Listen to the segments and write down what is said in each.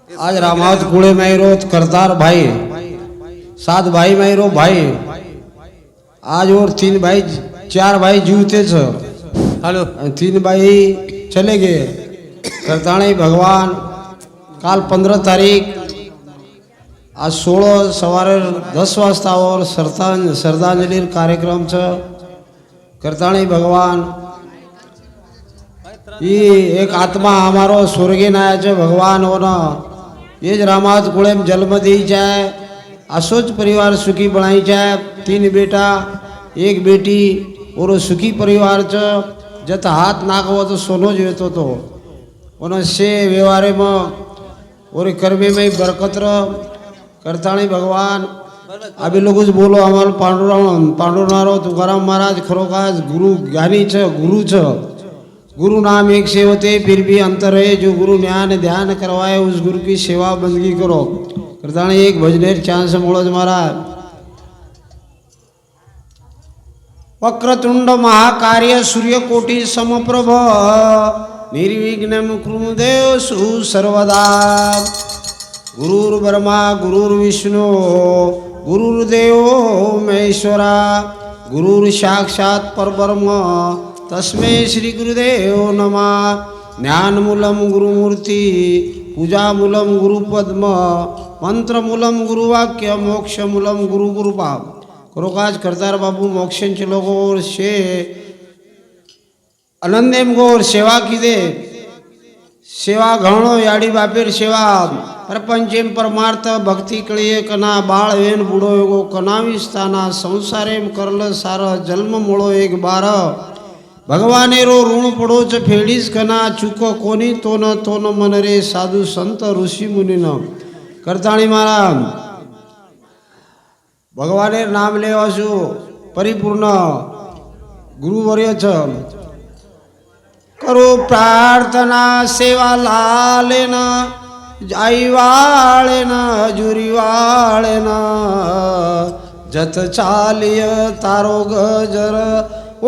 आज रामावत कुळे मायरो करतार भाई 7 भाई मायरो भाई आज और 3 भाई 4 भाई जीवते छ हेलो 3 भाई चले गए करताणे भगवान काल 15 तारीख आज 16 सवारे 10 वाजता और श्रद्धांजलि कार्यक्रम छ करताणे भगवान ही एक आत्मा हमारो स्वर्गी नायाचे भगवान होना ये ज रामावत कुळे में जन्म दी जाए असोच परिवार सुखी बनाई जाए 3 बेटा 1 बेटी और सुखी परिवार च जत हाथ नाखवो तो सोनो ज वेतो तो ओनो से व्यवहारे में और कर्मे में बरकत करताणी भगवान अभी लोग बोलो हमारे पांडुरंग तुकाराम महाराज खरोखास गुरु ज्ञानी छ गुरु छ गुरु नाम एक से होते फिर भी अंतर है जो गुरु ज्ञान ध्यान करवाए उस गुरु की सेवा बंदगी करो करताणी एक भजनेर चांस मोळज महाराज वक्रतुंड महाकार्य सूर्यकोटि समप्रभ निर्विघ्नं कुरु देव सर्वदा गुरुर्ब्रह्मा गुरुर्विष्णु गुरुर्देव महेश्वरा गुरुर्साक्षात् परब्रह्म तस्मै श्री गुरुदेव नमः ज्ञानमूलं गुरुमूर्ति पूजामूलं गुरुपद्म मंत्रमूलं गुरुवाक्य मोक्षमूलं गुरुकृपा खरोखास करतार बाबू मोक्षांचे लोक और शे आनंदेम गोर सेवा किदे सेवा घणो याडी बापेर सेवा प्रपंचेम परमार्थ भक्ती कळिये कना बाळ वेन बुडो एगो कनावी स्थाना संसारेम करल सार जन्म मोळो एक बार भगवाने रो ऋण पडोच फेडीस कना चुको कोणी तोन मन रे साधु संत ऋषी मुनीन करताणी महाराज भगवाने नाम लेवासु परिपूर्ण गुरुवर्य छ करो प्रार्थना सेवा लालेन आई वाळेन जुरी वाळेन जत चालिय तारो गजर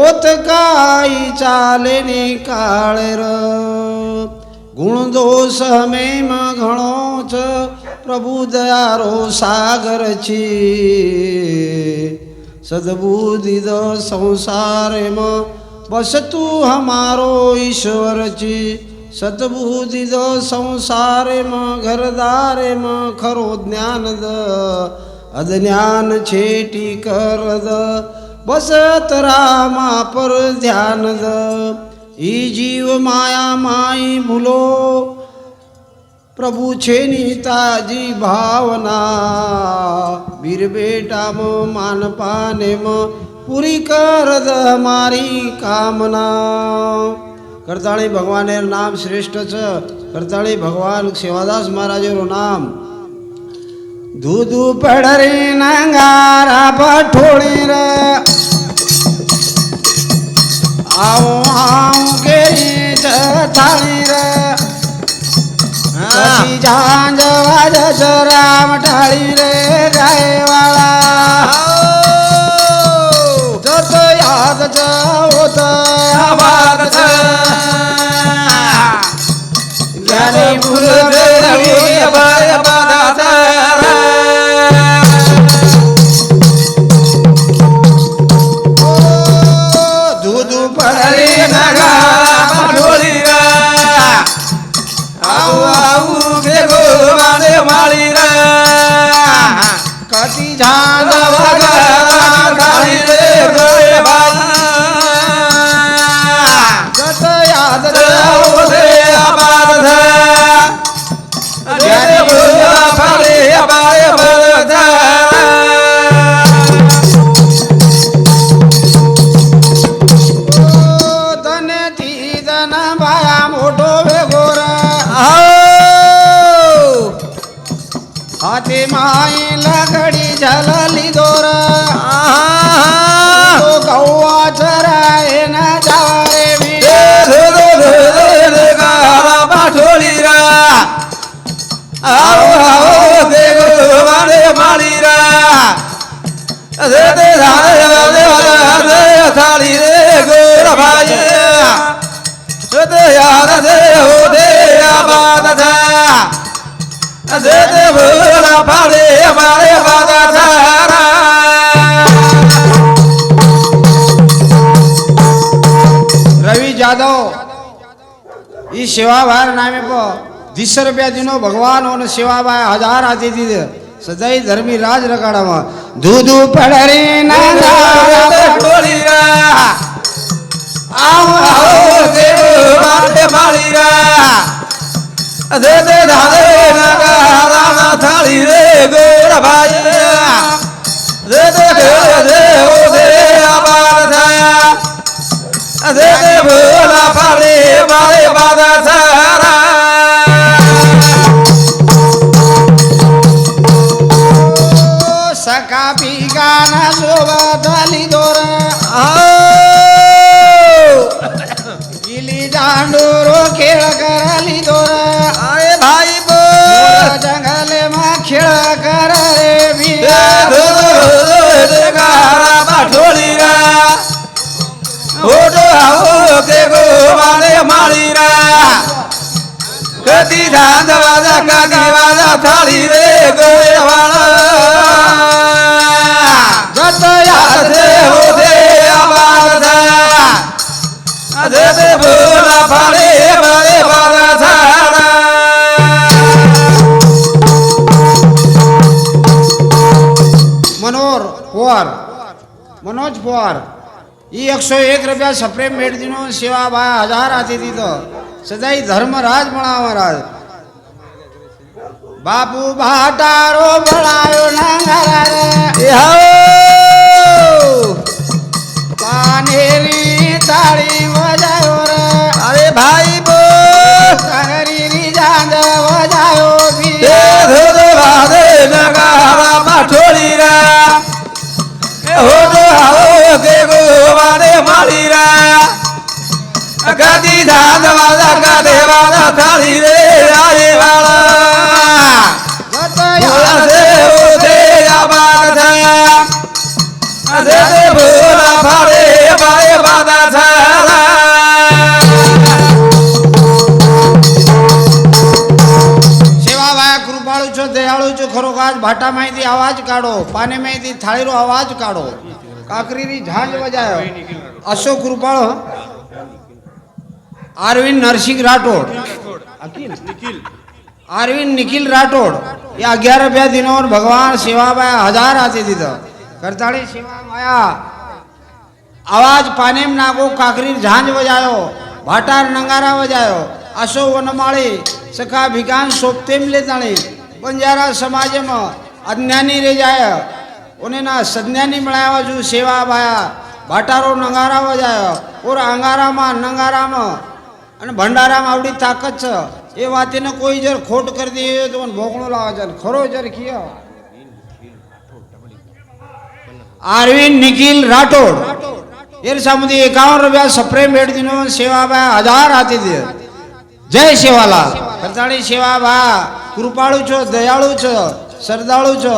ओत काई चाले ने काळेर गुण दोष हमें घणो छ प्रभु दयारो सागर छी सद्बुद्धि द संसार में बस तू हमारो ईश्वर छी सद्बुद्धि द संसार में घरदार में खरो ज्ञान द अज्ञान छेटी कर द बसत रामा पर ध्यान द ई जीव माया माई भूलो प्रभु छेनी ताजी भावना वीर बेटा म मान पाने म पूरी कर द हमारी कामना करताणी भगवान नाम श्रेष्ठ छ करताणी भगवान सेवादास महाराज रो नाम दूधू पड़रे नंगारा पठोड़ी रे आओ आओ गेरी थाली रे कभी झांझ वाज राम ढाली रे गाय वाला जत याद जाओ तो आबाद छ ज्ञानी भूल रवि अबाय बादा कति झांझ वाली रे जत याद जाओ रे आबाद ज्ञानी भूल फले अबाय बादा हाथे माई लगड़ी झलली दोरा तो गौआ चराए न जारे भी पाठोली रा आओ आओ देखो वाले माली रा दे दे थाली रे गोरा भाई दे यार दे हो दे आबाद था दे दे भोला फाळे बाळे बादा सारा रवि जादव ये सेवा बाहर नामे पर 10 रुपया दिनो भगवान और सेवा बाय 1000 आती थी सदाई धर्मी राज रकाड़ा दूध पड़री ना ढोलीरा आओ आओ देव बाटे मालीरा दे दे धारे नगारा ना थाली रे गोरा भाई दे दे दे ओ दे आबाद था दे दे भोला फाले बाले बादा सारा सका भी गाना शोभा डाली दोर गिली डांडोरो खेळ कराली दोर आए भाई बोल जंगल में खेळ कर रे भी गारा बाठोलीरा ओडो आओ के गो वाले मालीरा कदी धांद वाजा कादी वाजा थाली रे गोरे वाला जत याद दे हो दे आबाद था दे दे भोला फाड़े बारे बारा सारा मनोज पवार ये 101 रुपया सप्रेम मेट दिनो सेवा बाय 1000 आती थी तो सदाई धर्मराज बना महाराज बापू भाटारो बड़ायो नंगरा रे पानेरी ताड़ी बजायो रे अरे भाई बोल संगरी जांद बजायो भी दे धो दो भादे नगारा बाठोलीरा हो दो आओ के गो वाले मालीरा गदी धांद वाला गादे वाला थाली रे आए वाला जत भोला दे ओ दे आबाद था दे दे भोला फाड़े बाए बादा सारा सेवा बाया कृपाळू छो दयाळू छो खरो काज भाटा माहिती आवाज काढो पाने माहिती थाळीरो आवाज काढो काकरीरी झांज बजायो अशोक कृपाळ अरविंद नरसिंह राठोड अरविंद निखिल राठोड या 11 रुपया दिनोर भगवान सेवा बाया 1000 आते तिथं करताळी सेवा बाया आवाज पानेम नागो काकरीर झांज बजायो भाटार नंगारा बजायो असो वनमाळे सखा भिकान सोपतेम ले ताणे बंजारा समाज में अज्ञानी रे जाय उन्हें ना सज्ञानी मिलाया जो सेवा बाया भाटारो नंगारा बजायो और अंगारा में नंगारा में અને ભંડારામાં આવડી તાકાત છે એ વાતને કોઈ જર ખોટ કરી દે તો મને ભોગણો લાવા છે ખરો જર કિયો अरविंद निखिल राठोड एर सामुदी 51 रुपया सप्रेम भेट दिनो सेवा बा 1000 आती थी जय सेवालाल करताणी सेवा बा कृपाळू छो दयाळू छो श्रद्धाळू छो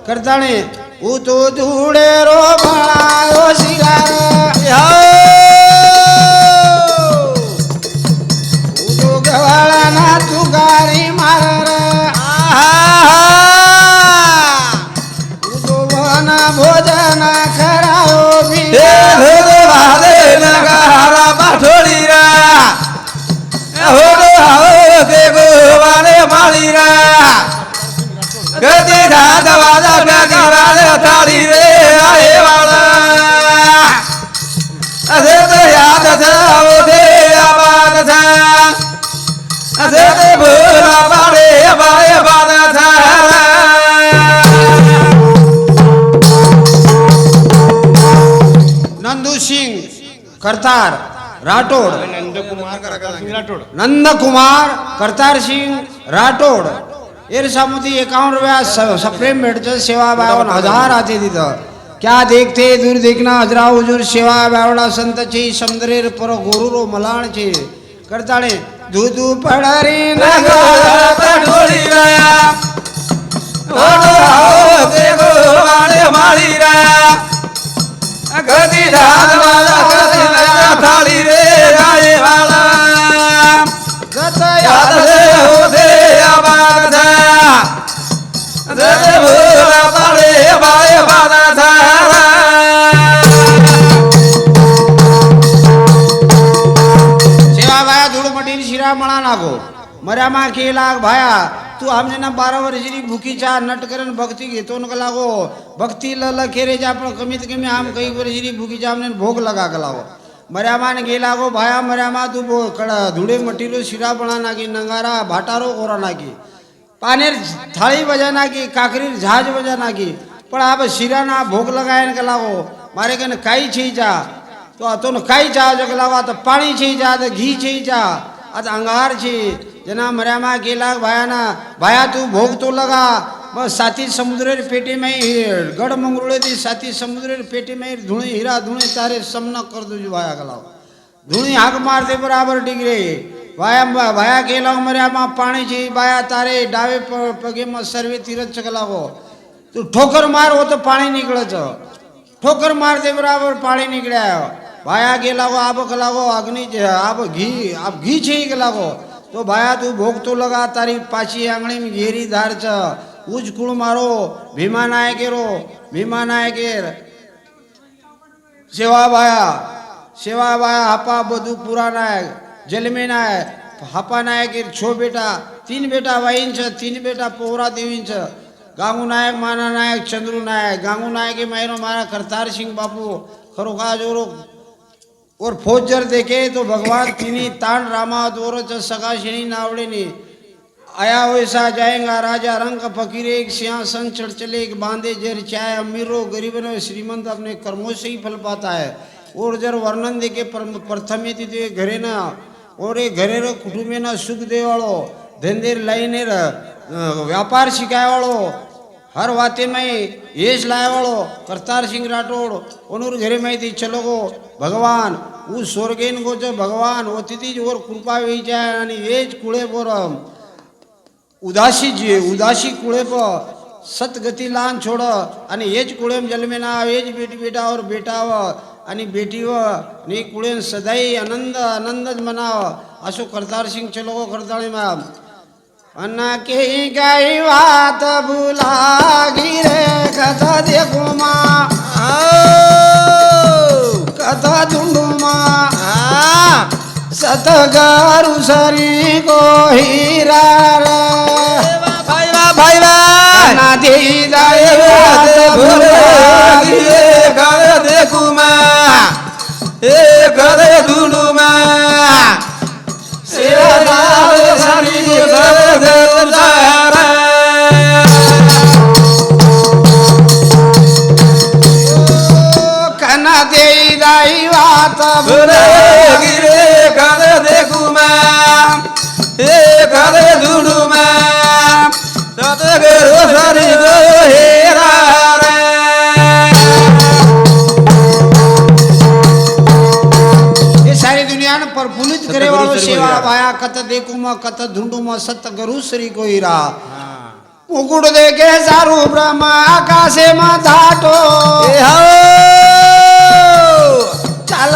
करताणी ऊ तो धूड़े रो बनायो सिगार गवाळा ना तू गारी मार तू बना भोजन खरायो भी भादे नगारा बाठोलीरा हो आओ के गो वाले मालीरा गदी धाद वाजा गदी वाले थाली रे आए वाला अरे तो याद था वो दे आबाद था अरे दे भोला बाड़े बाड़े बादा था नंदू सिंह करतार राठोड नंद कुमार करतार सिंह राठोड एर सामुदी 51 रुपया सप्रेम भेट सेवा 52,000 आते तिथं क्या देखते दूर देखना हजरा हुजूर सेवा बावड़ा संत ची समदरेर पर गुरुरो मलाण ची करताळे दूधू पडारी नगारा बाठोलीरा हो आओ के गो वाले मालीरा गदी धान वाला गदी वाला थाली रे आए वाला गत याद से हो दे आबाद था दे दे भोला पाळे बाय बादा झाला सेवा भाया धूळ मटीन शिरा म्हणा लागो मर्या मा के लाग भाया तू आमने ना 12 वर्षाची भुकीच्या नटकरण भक्ती घेतो नका लागो भक्ती ल खेरेच्या पण कमीत कमी आम काही वर्षाची भुकीच्या आमने भोग लगा लागो मर्या मान गेला गो भाया मर्या मा तू धुळे मटीलो शिरा बना नागी नंगारा भाटारो कोरा नागी पानेर थाळी बजा नागी काकरीर झाज बजा नागी पण आप शिराना भोग लगायन का लागो मारे कन काई छी जा तो अतोन काई चा जग लावा तो पाणी छी जा तो घी छी जा आता अंगार छी जना मर्या मा गेला भाया ना भाया तू भोग तो लगा बस साथी समुद्रेर पेटी में गढ़ मंगरुळे दी साथी समुद्रेर पेटी में धुणी हीरा धुणी तारे समना कर दो भाया गलाव धुणी हाक मार दे बराबर डिगरे भाया भाया गेला मर्या मा पाणी छी भाया तारे डावे पगे में सर्वे तीरथ चगलावो तू ठोकर मार हो तो पाणी निकळच ठोकर मार दे बराबर पाणी निकळ्या भाया गेला गो आब गलागो अग्नि आब घी छी गलागो तो भाया तू भोग तो लगा तारी पाची आंगणी में घेरी धार छ उज कुळ मारो भीमा नायकेरो भीमा नायकेर सेवा भाया हापा बधू पुरा नायक जलमे नायक हापा नायकेर छो बेटा 3 बेटा वाईन छ 3 बेटा पोहरा देवीन छ गांगू नायक माना नायक चंद्रू नायक गांगू नायक मायरो मारा करतार सिंह बापू खरो का जोरो और फौजर देखे तो भगवान तिनी तान रामा दोरच सगाशिनी नावड़ेनी आया वैसा जाएगा राजा रंग फकीर एक सिंहासन चढ़ चले एक बांधे जर चाहे अमीरो गरीब श्रीमंत अपने कर्मों से ही फल पाता है और जर वर्णन देखे प्रथम ये घरे ना और एक घरे रो कुटुंबे ना सुख दे वालो धंधेर लाइने व्यापार शिकाय वालो हर वाते में यश लाए वालो करतार सिंह राठौड़ उनूर घरे में थी चलो गो भगवान वो स्वर्गेन गो जो भगवान वो तिथि और कृपा वी जाए आणि येज कुळे पोर उदासी कुळे प सतगती लान छोड़ आणि येज कुळेम जन्मे ना येज बेटी बेटा और बेटाव आणि बेटी व नी कुळेन सदाई आनंद आनंदच मनाव असो करतार सिंह चलो गो करताळी मा अन्ना के गई बात भुला गिरे कथा देखो माँ कथा ढूंढू माँ सतगारु सरी को हीरा भाई ना दे दाए बात भुला गिरे कथा देखो माँ कथा ढूंढू माँ कना दे दाई बात भुला गिरे कथा देखू माँ कथा ढूंढू माँ सतगुरु सरी को हेरा सारी दुनिया ने प्रफुल्लित करे वालो सेवा भाया कत देखू म कत ढूंढू म सतगुरु श्री को हीरा मुकुट देखे सारू ब्रह्मा आकाशे में धाटो चाल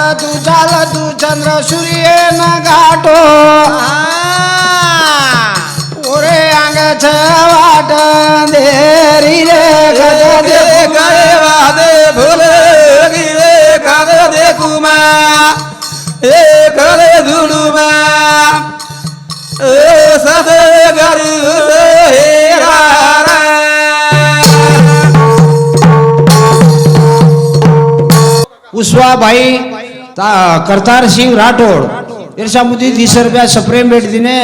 तू चंद्र सूर्य न घाटो ओरे आंग वाट देरी रे गए वादे भूल गिरे कद देखू माँ कद ढूंढू माँ सतगुरु हेरा उस्वा भाई करतार सिंह राठौड़ इर्षा मुझे 30 रुपया सप्रेम भेट दिने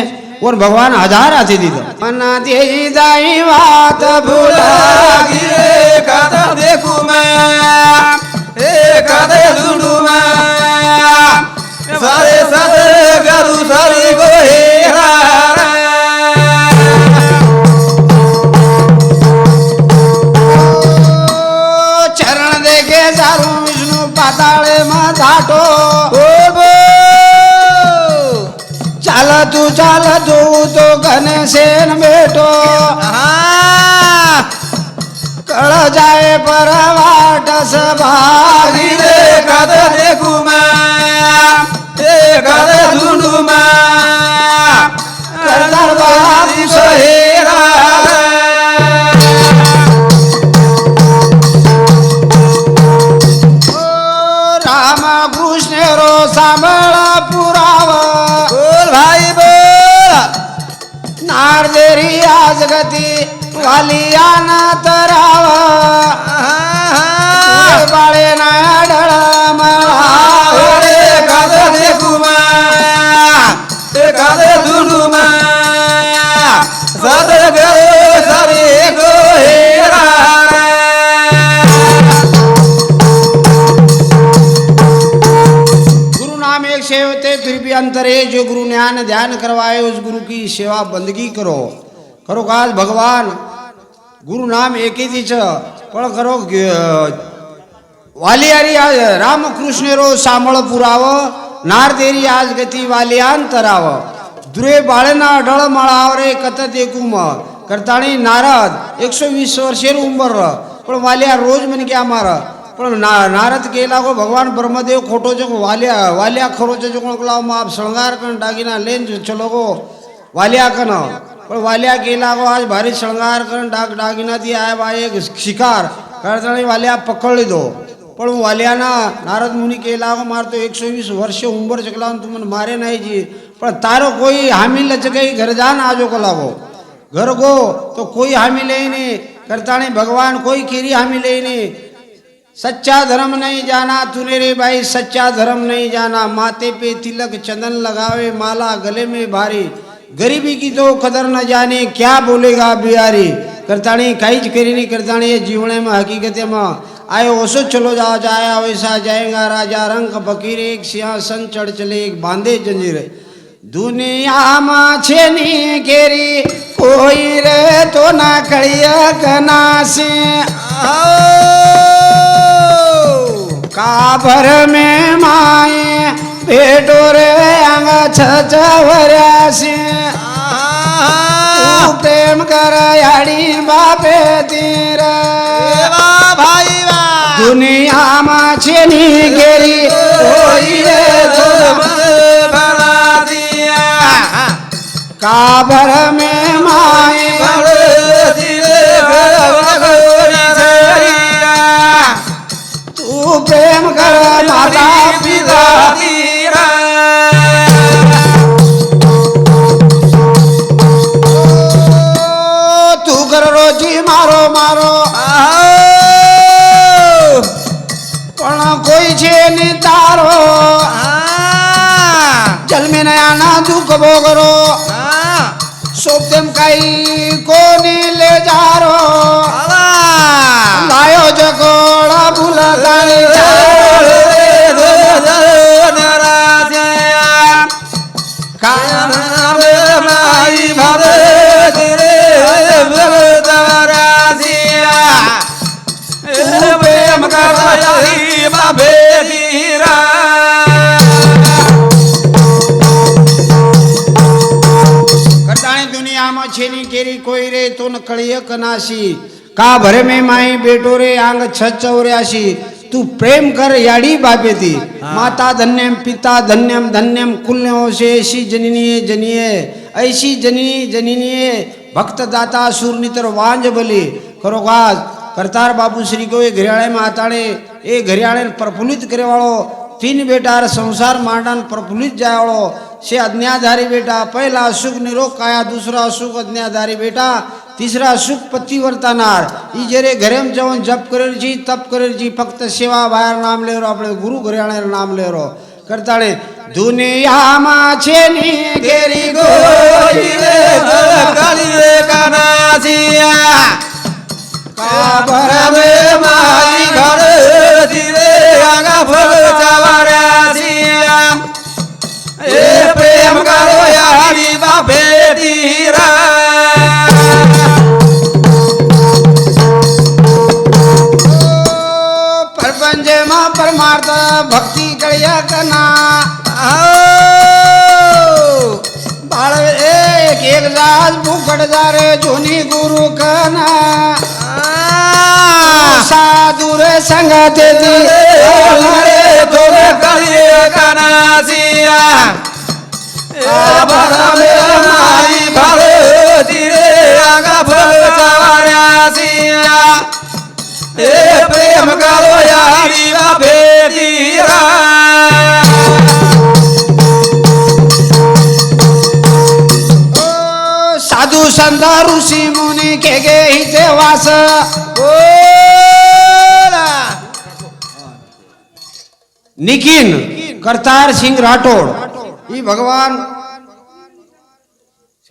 और भगवान 1000 आते दी मना दे दाई बात भूला गिरे कद देखू मैं कद ढूंढू मैं सारे सतगुरु सरी को हेरा चरण देखे सारू विष्णु पाताले में धाटो चाल तू तो घने सेन बेटो कड़ जाए पर वाटस भागी रे कद देखू मैं कद ढूंढू मैं करतार बाबू हेरा गती वालियान तराव बाळे ना डळ रे कादे देखुमा कादे दुडुमा सद गरे सरे गो हेरा गुरु नाम एक से होते फिर भी अंतर है जो गुरु ज्ञान ध्यान करवाए उस गुरु की सेवा बंदगी करो करो काज भगवान गुरु नाम एक ही दिच पण करो वालियारी आज रामकृष्ण रो सामळ पुराव नारदेरी आज गती वालियान तराव दुरे बाळना डळ मळावरे कत देखुम करताणी नारद 120 वर्षेर उंबर पण वालिया रोज मन क्या मार पण नारद केला गो भगवान ब्रह्मदेव खोटो जो वालिया खरो जो कोण लाव माप श्रृंगार कन दागिना लेन चलो गो वालिया कन पण वालिया केला गो आज भारी श्रृंगार कन दागिना ती आय बा एक शिकार करताणी वालिया पकड़ दो पण वालियाना नारद मुनि केला गो मार तो 120 वर्ष उंबर चकला तुमन मारे नहीं जी पण तारो कोई हामी लच गई घर जान आजो को लागो घर गो तो कोई हामी ले नहीं करताणी भगवान कोई केरी हामी ले नहीं सच्चा धर्म नहीं जाना तूने रे भाई सच्चा धर्म नहीं जाना माथे पे तिलक चंदन लगावे माला गले में भारी गरीबी की तो कदर न जाने क्या बोलेगा बिहारी करताणी काहीच करी नहीं करताणी ये जीवने में हकीकत में आयो ओसो चलो जाओ जाया वैसा जाएगा राजा रंग फकीर एक सिंहासन चढ़ चले एक बांधे जंजीर दुनिया में छेनी केरी कोई रे तो ना कड़िया कनासे काबर में माए बेटो रे अंग छवऱ्यासी प्रेम कर याडी बापे तीर भाई दुनिया में छेनी गेरी कोई रे बना दिया काबर में माए तू प्रेम कर माता पिता तू कर रोजी मारो मारो पण कोई छे नहीं तारो जल में नया ना दुख भोगरो सोप्तम काई कोनी ले जारो लायो जगोड़ा भूला तानी माई भारत रे प्रेम कर बाबे धीरा दुनिया में छेनी केरी कोई रे तो न कड़िय कनासी का भरे में माई बेटो रे आंग 684 तू प्रेम कर याडी बापे थी माता धन्यम पिता धन्यम धन्यम कुल्यों से ऐसी जननीय जनिए ऐसी जनी जनिनीय भक्त दाता सूरनितर वांज बली करो गाज करतार बाबू श्री को घरियाळे में आताणे ए घरियाळे प्रफुल्लित करे वाळो 3 बेटार संसार मांडन प्रफुल्लित जाय वाळो से अज्ञाधारी बेटा पहला सुख निरोग काया दूसरा सुख अज्ञाधारी बेटा तीसरा सुख पतिव्रता नार ई जरे घरेम जवन जप करेल जी तप करेल जी फक्त सेवा बाहेर नाम ले रो अपने गुरु घरियाळे नाम ले रो करताळे दुनिया मा छेनी गेरी गोई रे काली रे कानासिया काबर में माई घर धीरे आगा फल चवरासिया ए प्रेम करो यारी बापे धीरा प्रपंच मा परमार्थ भक्ति करिया कना बाळ एक एक जाज भूखड जारे जोनी गुरु कना साधु रे संगते दी रे तोरे करिए कनासिया काबर में माई भरे धीरे आगा फल चवरासिया ए प्रेम करो यारी बापे धीरा साधु साधू संत ऋषी मुनी के गे हिचे वास बोला निखिन करतार सिंह राठोड ही भगवान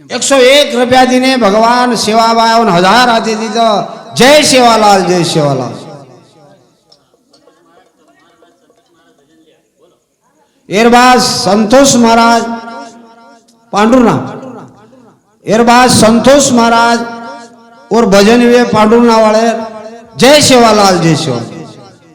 101 रुपया दिने भगवान सेवाबावन 1000 आते तिथं जय सेवालाल जय सेवालाल एरबाज संतोष महाराज पांडुरना एरबाज संतोष महाराज और भजन वे पांडुरना वाले जय सेवालाल जय सेवालाल